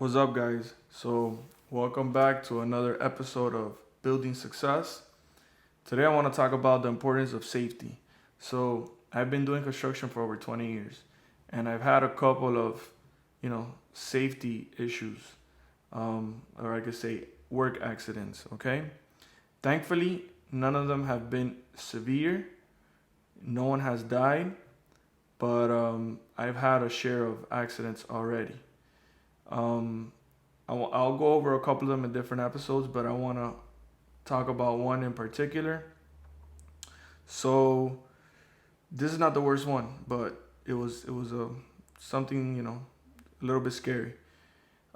What's up, guys? So, welcome back to another episode of Building Success. Today, I want to talk about the importance of safety. So, I've been doing construction for over 20 years, and I've had a couple of, safety issues, or I could say work accidents, okay? Thankfully, none of them have been severe, no one has died, but I've had a share of accidents already. Um, I'll go over a couple of them in different episodes, but I want to talk about one in particular. So this is not the worst one, but it was something a little bit scary.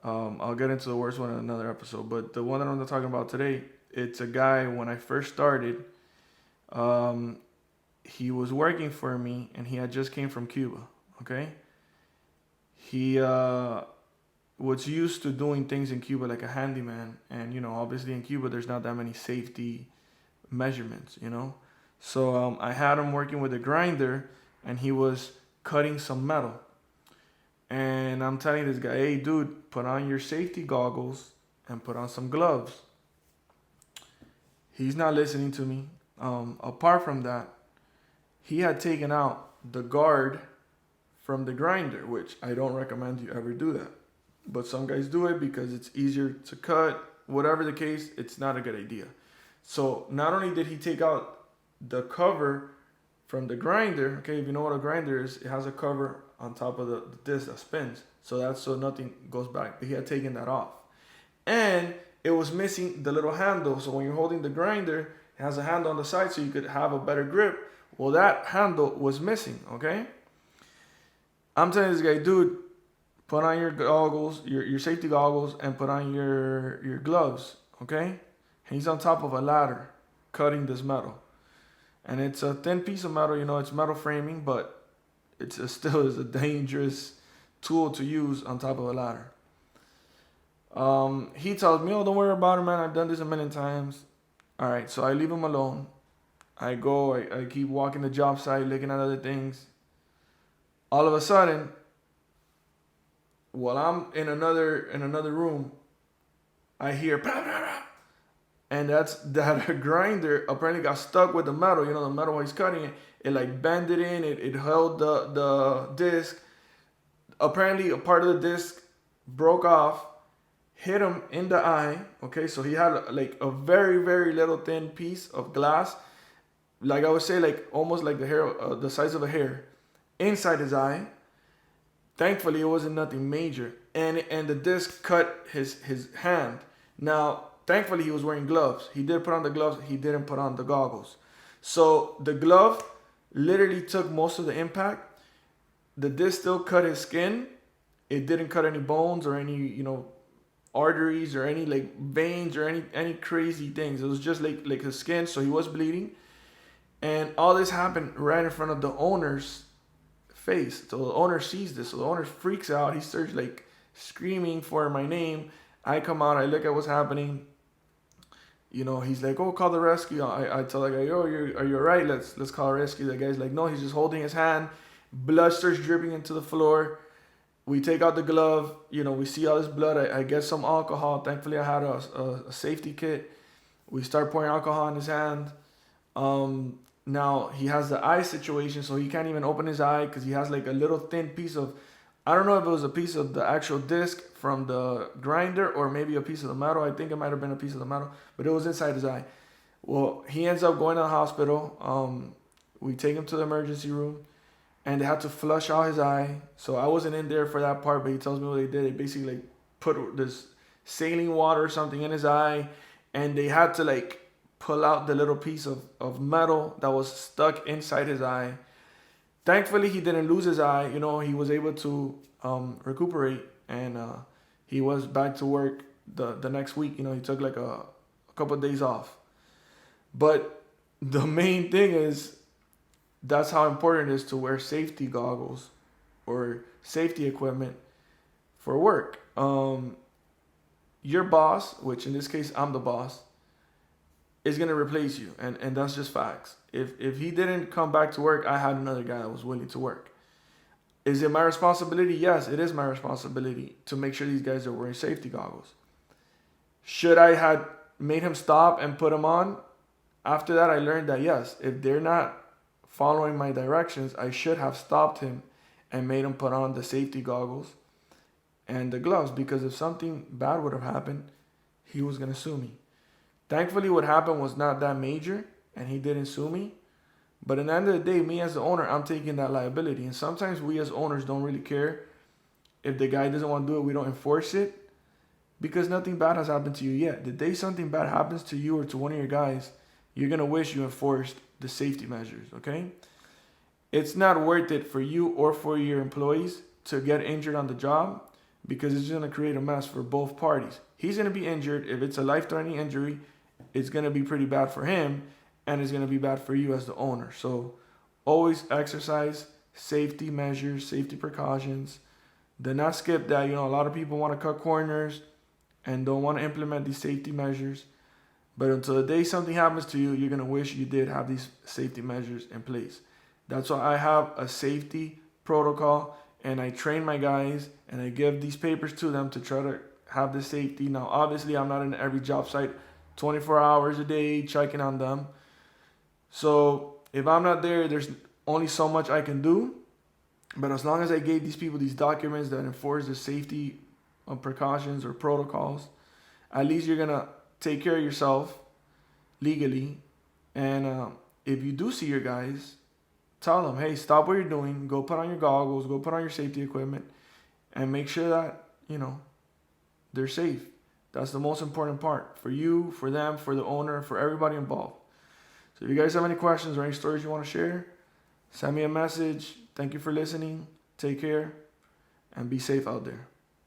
I'll get into the worst one in another episode, but the one that I'm talking about today, it's a guy. When I first started, um, he was working for me, and he had just came from Cuba. Okay, he was used to doing things in Cuba like a handyman, and obviously in Cuba there's not that many safety measurements. So I had him working with a grinder, and he was cutting some metal. And I'm telling this guy, hey, dude, put on your safety goggles and put on some gloves. He's not listening to me. Apart from that, he had taken out the guard from the grinder, which I don't recommend you ever do that. But some guys do it because it's easier to cut. Whatever the case, it's not a good idea. So not only did he take out the cover from the grinder, okay, if you know what a grinder is, it has a cover on top of the disc that spins. So that's so nothing goes back. But he had taken that off. And it was missing the little handle. So when you're holding the grinder, it has a handle on the side so you could have a better grip. Well, that handle was missing, okay? I'm telling this guy, dude, put on your goggles, your safety goggles, and put on your gloves, okay? And he's on top of a ladder cutting this metal. And it's a thin piece of metal, it's metal framing, but still is a dangerous tool to use on top of a ladder. He tells me, oh, don't worry about it, man. I've done this a million times. All right, so I leave him alone. I keep walking the job site, looking at other things. All of a sudden, while I'm in another room, I hear blah, blah, blah. And that's that grinder apparently got stuck with the metal. The metal while he's cutting it, it like bended in. It held the disc. Apparently, a part of the disc broke off, hit him in the eye. Okay, so he had like a very very little thin piece of glass, like I would say, like almost like the hair, the size of a hair, inside his eye. Thankfully, it wasn't nothing major, and the disc cut his hand. Now, thankfully, he was wearing gloves. He did put on the gloves. He didn't put on the goggles. So the glove literally took most of the impact. The disc still cut his skin. It didn't cut any bones or any arteries or any like veins or any crazy things. It was just like his skin. So he was bleeding, and all this happened right in front of the owner's face. So the owner sees this. So the owner freaks out. He starts like screaming for my name. I come out. I look at what's happening. He's like, oh, call the rescue. I tell the guy, yo, are you alright? Let's call a rescue. The guy's like, no, he's just holding his hand. Blood starts dripping into the floor. We take out the glove. We see all this blood. I get some alcohol. Thankfully, I had a safety kit. We start pouring alcohol in his hand. Now he has the eye situation, so he can't even open his eye because he has like a little thin piece of, I don't know if it was a piece of the actual disc from the grinder or maybe a piece of the metal. I think it might have been a piece of the metal, but it was inside his eye. Well, he ends up going to the hospital. We take him to the emergency room, and they had to flush out his eye. So I wasn't in there for that part, but he tells me what they did. They basically like put this saline water or something in his eye, and they had to like pull out the little piece of metal that was stuck inside his eye. Thankfully, he didn't lose his eye. He was able to recuperate, and he was back to work the next week. He took like a couple of days off. But the main thing is, that's how important it is to wear safety goggles or safety equipment for work. Your boss, which in this case I'm the boss, is going to replace you, and that's just facts. If he didn't come back to work, I had another guy that was willing to work. Is it my responsibility? Yes, it is my responsibility to make sure these guys are wearing safety goggles. Should I have made him stop and put them on? After that, I learned that yes, if they're not following my directions, I should have stopped him and made him put on the safety goggles and the gloves, because if something bad would have happened, he was going to sue me. Thankfully, what happened was not that major and he didn't sue me. But at the end of the day, me as the owner, I'm taking that liability. And sometimes we as owners don't really care. If the guy doesn't want to do it, we don't enforce it because nothing bad has happened to you yet. The day something bad happens to you or to one of your guys, you're going to wish you enforced the safety measures, okay? It's not worth it for you or for your employees to get injured on the job because it's going to create a mess for both parties. He's going to be injured. If it's a life-threatening injury, it's going to be pretty bad for him and it's going to be bad for you as the owner. So always exercise safety measures, safety precautions. Do not skip that. You know, a lot of people want to cut corners and don't want to implement these safety measures. But until the day something happens to you, you're going to wish you did have these safety measures in place. That's why I have a safety protocol and I train my guys and I give these papers to them to try to have the safety. Now, obviously, I'm not in every job site 24 hours a day checking on them. So if I'm not there, there's only so much I can do. But as long as I gave these people these documents that enforce the safety precautions or protocols, at least you're going to take care of yourself legally. And if you do see your guys, tell them, hey, stop what you're doing. Go put on your goggles. Go put on your safety equipment. And make sure that, you know, they're safe. That's the most important part for you, for them, for the owner, for everybody involved. So if you guys have any questions or any stories you want to share, send me a message. Thank you for listening. Take care and be safe out there.